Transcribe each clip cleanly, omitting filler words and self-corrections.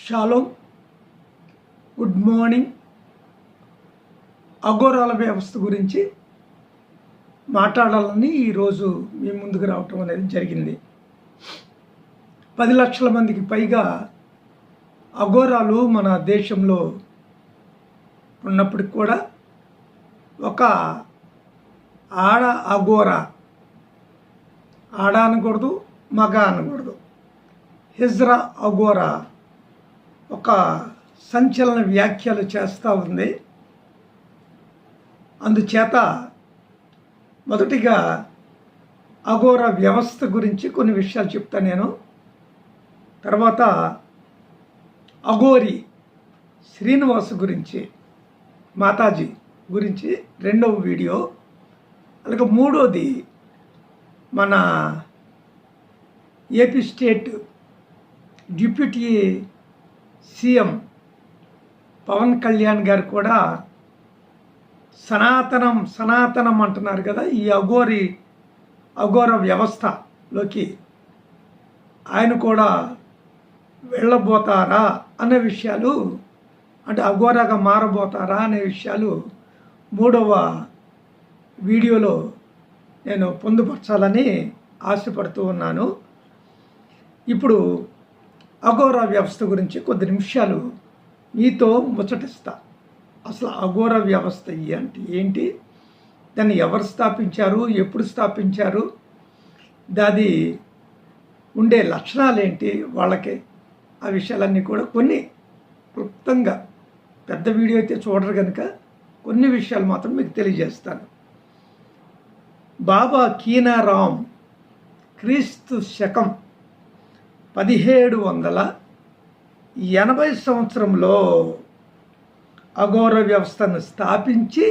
Shalom, good morning. అఘోరాల వ్యవస్థ గురించి మాట్లాడాలని ఈరోజు మీ ముందుకు రావటం అనేది జరిగింది. 10 లక్షల మందికి పైగా అఘోరాలు మన దేశంలో ఉన్నప్పటికి కూడా ఒక ఆడ అఘోరా, ఆడ అనకూడదు, మగ అనకూడదు, హిజ్రా అఘోరా ఒక సంచలన వ్యాఖ్యలు చేస్తూ ఉంది. అందుచేత మొదటిగా అఘోరా వ్యవస్థ గురించి కొన్ని విషయాలు చెప్తాను నేను. తర్వాత అఘోరి శ్రీనివాస్ గురించి, మాతాజీ గురించి రెండవ వీడియో. అలాగే మూడోది మన AP state deputy CM Pawan Kalyan garu కూడా సనాతనం అంటున్నారు కదా, ఈ అఘోర వ్యవస్థలోకి ఆయన కూడా వెళ్ళబోతారా అనే విషయాలు, అంటే అఘోరాగా మారబోతారా అనే విషయాలు మూడవ వీడియోలో నేను పొందుపరచాలని ఆశపడుతూ ఉన్నాను. ఇప్పుడు అఘోరా వ్యవస్థ గురించి కొద్ది నిమిషాలు మీతో ముచ్చటిస్తా. అసలు అఘోరా వ్యవస్థ అంటే ఏంటి, దాన్ని ఎవరు స్థాపించారు, ఎప్పుడు స్థాపించారు, దాది ఉండే లక్షణాలు ఏంటి వాళ్ళకి, ఆ విషయాలన్నీ కూడా కొన్ని క్లుప్తంగా, పెద్ద వీడియో అయితే చూడరు కనుక కొన్ని విషయాలు మాత్రం మీకు తెలియజేస్తాను. బాబా కీనారాం క్రీస్తు శకం 1780 సంవత్సరంలో అఘోర వ్యవస్థను స్థాపించి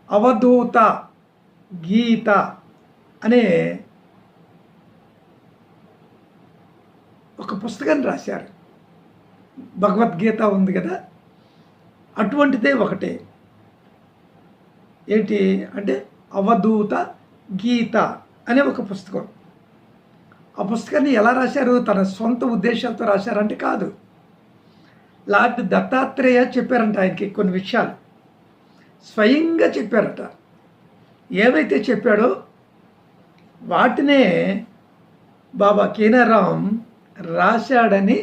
అవధూత గీత అనే ఒక పుస్తకాన్ని రాశారు. భగవద్గీత ఉంది కదా, అటువంటిదే ఒకటే. ఏంటి అంటే అవధూత గీత అనే ఒక పుస్తకం. ఆ పుస్తకాన్ని ఎలా రాశారు, తన సొంత ఉద్దేశాలతో రాశారంటే కాదు, లార్డ్ దత్తాత్రేయ చెప్పారంట ఆయనకి కొన్ని విషయాలు, స్వయంగా చెప్పారట. ఏవైతే చెప్పాడో వాటినే బాబా కీనారాం రాశాడని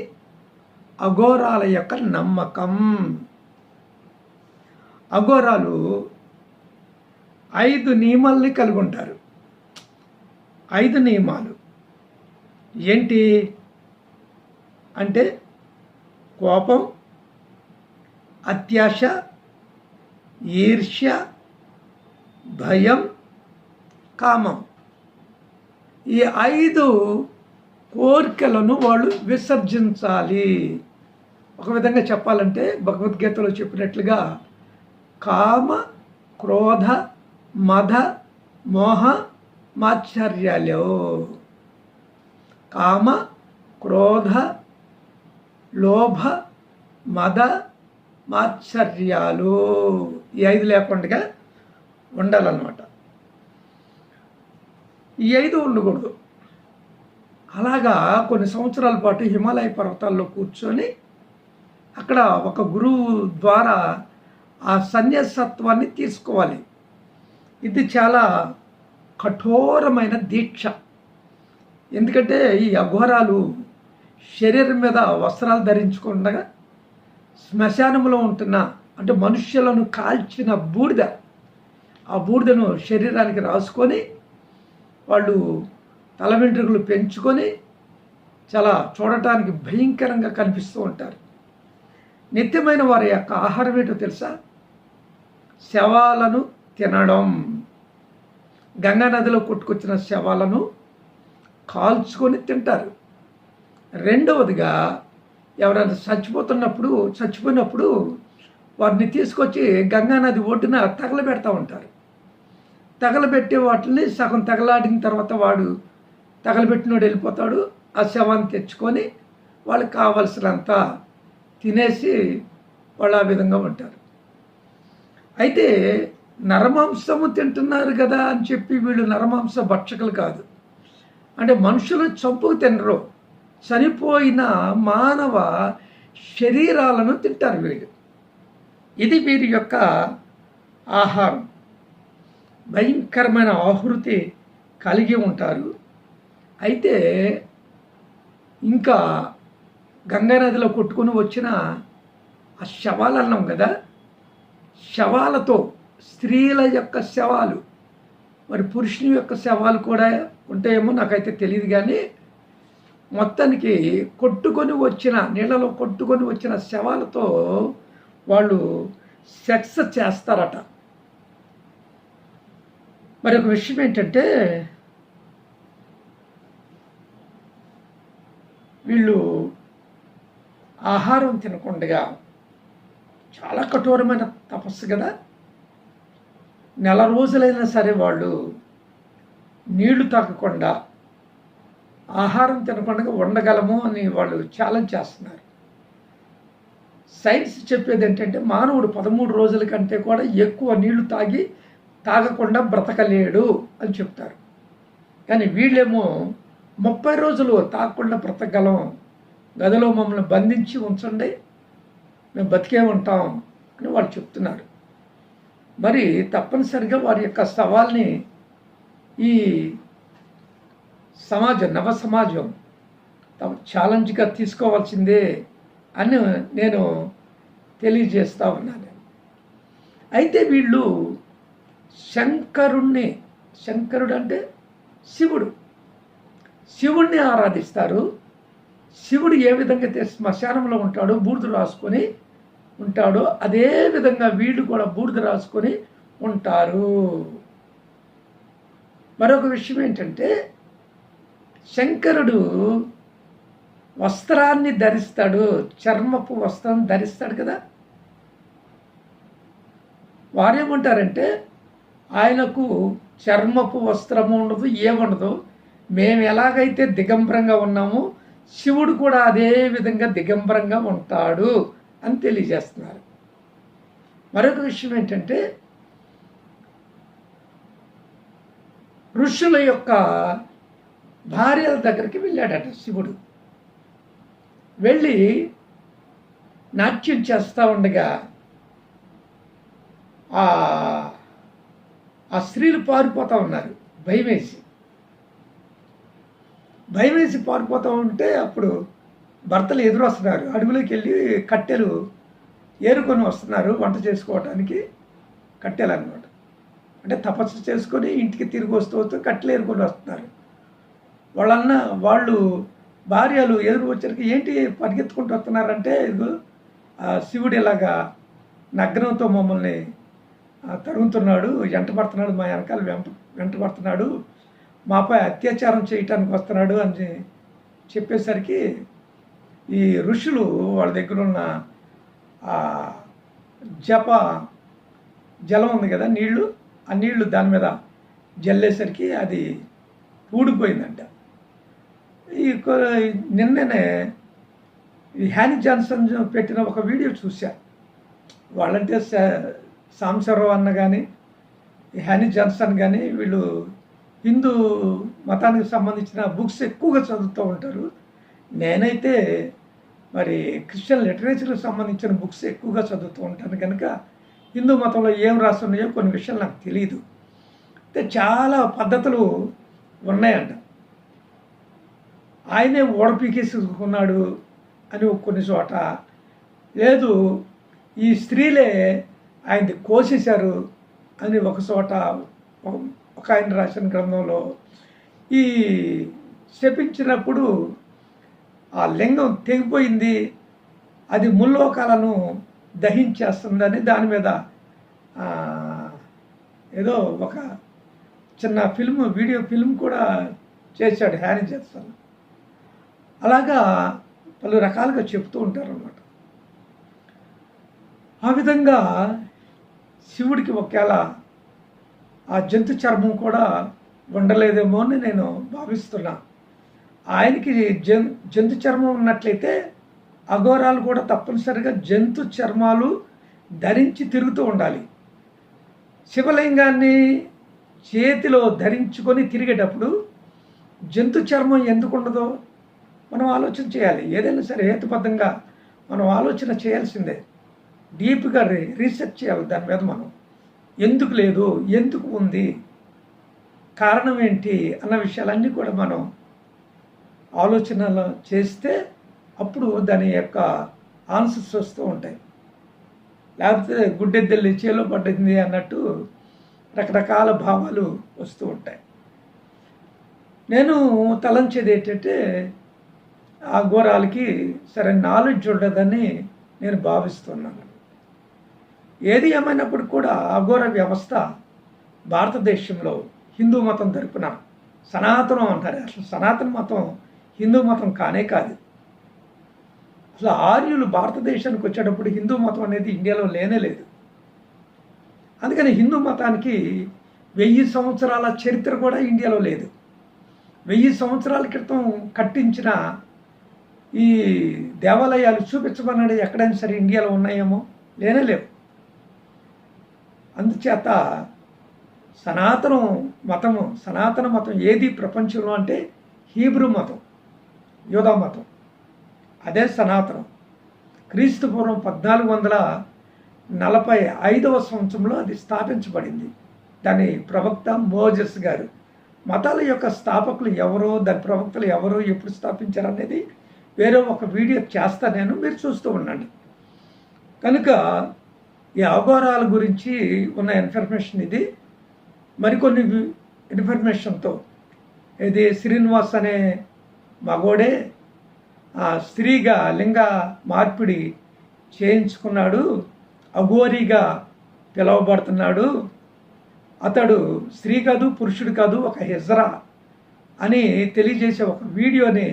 అఘోరాల యొక్క నమ్మకం. అఘోరాలు 5 నియమాల్ని కలిగి ఉంటారు. 5 నియమాలు ఏంటి అంటే కోపం, అత్యాశ, ఈర్ష్య, భయం, కామం. ఈ 5 కోరికలను వాళ్ళు విసర్జించాలి. ఒక విధంగా చెప్పాలంటే భగవద్గీతలో చెప్పినట్లుగా కామ, క్రోధ, మద, మోహ, మాత్సర్యాలు. కామ, క్రోధ, లోభ, మద, మాత్సర్యాలు, ఈ 5 లేకుండా ఉండాలన్నమాట. ఈ 5 ఉండకూడదు. అలాగా కొన్ని సంవత్సరాల పాటు హిమాలయ పర్వతాల్లో కూర్చొని అక్కడ ఒక గురువు ద్వారా ఆ సన్యాసత్వాన్ని తీసుకోవాలి. ఇది చాలా కఠోరమైన దీక్ష. ఎందుకంటే ఈ అఘోరాలు శరీరం మీద వస్త్రాలు ధరించుకుండగా శ్మశానంలో ఉంటున్న, అంటే మనుష్యులను కాల్చిన బూడిద, ఆ బూడిదను శరీరానికి రాసుకొని వాళ్ళు తల వెంట్రుకలు పెంచుకొని చాలా చూడటానికి భయంకరంగా కనిపిస్తూ ఉంటారు. నిత్యమైన వారి యొక్క ఆహారం ఏంటో తెలుసా, శవాలను తినడం. గంగా నదిలో కొట్టుకొచ్చిన శవాలను కాల్చుకొని తింటారు. రెండవదిగా ఎవరైనా చచ్చిపోయినప్పుడు వారిని తీసుకొచ్చి గంగానది ఒడ్డున తగలబెడతా ఉంటారు. తగలబెట్టే వాటిని సగం తగలాడిన తర్వాత వాడు తగలబెట్టినోడు వెళ్ళిపోతాడు. ఆ శవాన్ని తెచ్చుకొని వాళ్ళకి కావలసినంత తినేసి వాళ్ళు ఆ విధంగా ఉంటారు. అయితే నరమాంసము తింటున్నారు కదా అని చెప్పి వీళ్ళు నరమాంస భక్షకులు కాదు. అంటే మనుషులు చంపుకు తినరు, చనిపోయిన మానవ శరీరాలను తింటారు వీళ్ళు. ఇది వీరి యొక్క ఆహారం. భయంకరమైన ఆహృతి కలిగి ఉంటారు. అయితే ఇంకా గంగానదిలో కొట్టుకుని వచ్చిన ఆ శవాలు అన్నాం కదా, శవాలతో స్త్రీల యొక్క శవాలు, మరి పురుషుని యొక్క శవాలు కూడా ఉంటాయేమో నాకైతే తెలియదు. కానీ మొత్తానికి కొట్టుకొని వచ్చిన నీళ్ళలో కొట్టుకొని వచ్చిన శవాలతో వాళ్ళు సెక్స్ చేస్తారట. మరి ఒక విషయం ఏంటంటే, వీళ్ళు ఆహారం తినకుండా చాలా కఠోరమైన తపస్సు కదా, నెల రోజులైనా సరే వాళ్ళు నీళ్లు తాగకుండా ఆహారం తినకుండా ఉండగలము అని వాళ్ళు ఛాలెంజ్ చేస్తున్నారు. సైన్స్ చెప్పేది ఏంటంటే మానవుడు 13 రోజుల కంటే కూడా ఎక్కువ నీళ్లు తాగకుండా బ్రతకలేడు అని చెప్తారు. కానీ వీళ్ళేమో 30 రోజులు తాగకుండా బ్రతకగలం, గదిలో మమ్మల్ని బంధించి ఉంచండి, మేము బతికే ఉంటాం అని వాళ్ళు చెప్తున్నారు. మరి తప్పనిసరిగా వారి యొక్క సవాల్ని ఈ సమాజం, నవ సమాజం ఛాలెంజ్గా తీసుకోవాల్సిందే అని నేను తెలియజేస్తా ఉన్నాను. అయితే వీళ్ళు శంకరుడు అంటే శివుడిని ఆరాధిస్తారు. శివుడు ఏ విధంగా శ్మశానంలో ఉంటాడో, బూడిద రాసుకొని ఉంటాడో, అదే విధంగా వీళ్ళు కూడా బూడిద రాసుకొని ఉంటారు. మరొక విషయం ఏంటంటే, శంకరుడు వస్త్రాన్ని ధరిస్తాడు, చర్మపు వస్త్రం ధరిస్తాడు కదా. వారేమంటారంటే ఆయనకు చర్మపు వస్త్రము ఉండదు, ఏముండదు, మేము ఎలాగైతే దిగంబరంగా ఉన్నామో శివుడు కూడా అదే విధంగా దిగంబరంగా ఉంటాడు అని తెలియజేస్తున్నారు. మరొక విషయం ఏంటంటే, ఋషుల యొక్క భార్యల దగ్గరికి వెళ్ళాడట శివుడు. వెళ్ళి నాట్యం చేస్తూ ఉండగా ఆ స్త్రీలు పారిపోతూ ఉన్నారు, భయమేసి పారిపోతూ ఉంటే అప్పుడు భర్తలు ఎదురొస్తున్నారు. అడవిలోకి వెళ్ళి కట్టెలు ఏరుకొని వస్తున్నారు, వంట చేసుకోవటానికి కట్టెలు అన్నమాట. అంటే తపస్సు చేసుకొని ఇంటికి తిరిగి వస్తూ కట్టెలు ఏరుకొని వస్తున్నారు. వాళ్ళు భార్యలు ఎదురు వచ్చరికి ఏంటి పరిగెత్తుకుంటూ వస్తున్నారంటే, శివుడు ఇలాగా నగ్నంతో మమ్మల్ని తరుగుతున్నాడు, వెంటబడుతున్నాడు, మా వెనకాల వెంటబడుతున్నాడు, మాపై అత్యాచారం చేయటానికి వస్తున్నాడు అని చెప్పేసరికి ఈ ఋషులు వాళ్ళ దగ్గర ఉన్న జలం ఉంది కదా, ఆ నీళ్లు దాని మీద జల్లేసరికి అది ఊడిపోయిందంట. నిన్ననే ఈ హ్యానీ జాన్సన్ పెట్టిన ఒక వీడియో చూసా. వాళ్ళంటే సాంసరావు అన్న కానీ ఈ హ్యానీ జాన్సన్ కానీ వీళ్ళు హిందూ మతానికి సంబంధించిన బుక్స్ ఎక్కువగా చదువుతూ ఉంటారు. నేనైతే మరి క్రిస్టియన్ లిటరేచర్కి సంబంధించిన బుక్స్ ఎక్కువగా చదువుతూ ఉంటాను కనుక హిందూ మతంలో ఏం రాస్తున్నాయో కొన్ని విషయాలు నాకు తెలియదు. అయితే చాలా పద్ధతులు ఉన్నాయంట. ఆయనే ఓడపీకేసుకున్నాడు అని కొన్ని చోట, లేదు ఈ స్త్రీలే ఆయనది కోసేశారు అని ఒక చోట ఒక ఆయన రాసిన గ్రంథంలో, ఈ శపించినప్పుడు ఆ లింగం తెగిపోయింది, అది ముల్లోకాలను దహించేస్తుందని దాని మీద ఏదో ఒక చిన్న వీడియో ఫిల్మ్ కూడా చేశాడు హ్యానీ జాన్సన్. అలాగా పలు రకాలుగా చెప్తూ ఉంటారు అన్నమాట. ఆ విధంగా శివుడికి ఒకవేళ ఆ జంతు చర్మం కూడా ఉండలేదేమో అని నేను భావిస్తున్నా. ఆయనకి జంతు చర్మం ఉన్నట్లయితే అఘోరాలు కూడా తప్పనిసరిగా జంతు చర్మాలు ధరించి తిరుగుతూ ఉండాలి. శివలింగాన్ని చేతిలో ధరించుకొని తిరిగేటప్పుడు జంతు చర్మం ఎందుకు ఉండదో మనం ఆలోచన చేయాలి. ఏదైనా సరే హేతుబద్ధంగా మనం ఆలోచన చేయాల్సిందే. డీప్గా రీసెర్చ్ చేయాలి దాని మీద మనం. ఎందుకు లేదు, ఎందుకు ఉంది, కారణం ఏంటి అన్న విషయాలన్నీ కూడా మనం ఆలోచనలు చేస్తే అప్పుడు దాని యొక్క ఆన్సర్స్ వస్తూ ఉంటాయి. లేకపోతే గుడ్డెద్దెల్లి చేలో పడ్డింది అన్నట్టు రకరకాల భావాలు వస్తూ ఉంటాయి. నేను తలంచేది ఏంటంటే అఘోరాలకి సరైన నాలెడ్జ్ ఉండదని నేను భావిస్తున్నాను. ఏది ఏమైనప్పుడు కూడా అఘోర వ్యవస్థ భారతదేశంలో హిందూ మతం తరపున సనాతనం అంటారు. అసలు సనాతన మతం హిందూ మతం కానే కాదు. అసలు ఆర్యులు భారతదేశానికి వచ్చేటప్పుడు హిందూ మతం అనేది ఇండియాలో లేనే లేదు. అందుకని హిందూ మతానికి 1000 సంవత్సరాల చరిత్ర కూడా ఇండియాలో లేదు. 1000 సంవత్సరాల క్రితం కట్టించిన ఈ దేవాలయాలు చూపించమన్నాడు ఎక్కడైనా సరే ఇండియాలో ఉన్నాయేమో, లేనే లేవు. అందుచేత సనాతన మతం ఏది ప్రపంచంలో అంటే హీబ్రూ మతం, యోధా మతం, అదే సనాతనం. క్రీస్తు పూర్వం 1445వ సంవత్సరంలో అది స్థాపించబడింది. దాని ప్రవక్త మోజెస్ గారు. మతాల యొక్క స్థాపకులు ఎవరో, దాని ప్రవక్తలు ఎవరో, ఎప్పుడు స్థాపించారు అనేది వేరే ఒక వీడియో చేస్తా నేను, మీరు చూస్తూ ఉండండి. కనుక ఈ అఘోరాల గురించి ఉన్న ఇన్ఫర్మేషన్ ఇది. మరికొన్ని ఇన్ఫర్మేషన్తో ఇది శ్రీనివాస్ అనే మగోడే స్త్రీగా లింగ మార్పిడి చేయించుకున్నాడు, అఘోరిగా పిలువబడుతున్నాడు, అతడు స్త్రీ కాదు పురుషుడు కాదు ఒక హిజ్రా అని తెలియజేసే ఒక వీడియోని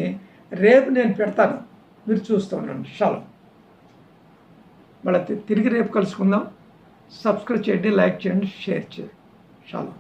రేపు నేను పెడతాను, మీరు చూస్తూ ఉండండి. షాలో. మళ్ళీ తిరిగి రేపు కలుసుకుందాం. సబ్స్క్రైబ్ చేయండి, లైక్ చేయండి, షేర్ చేయండి. షాలో.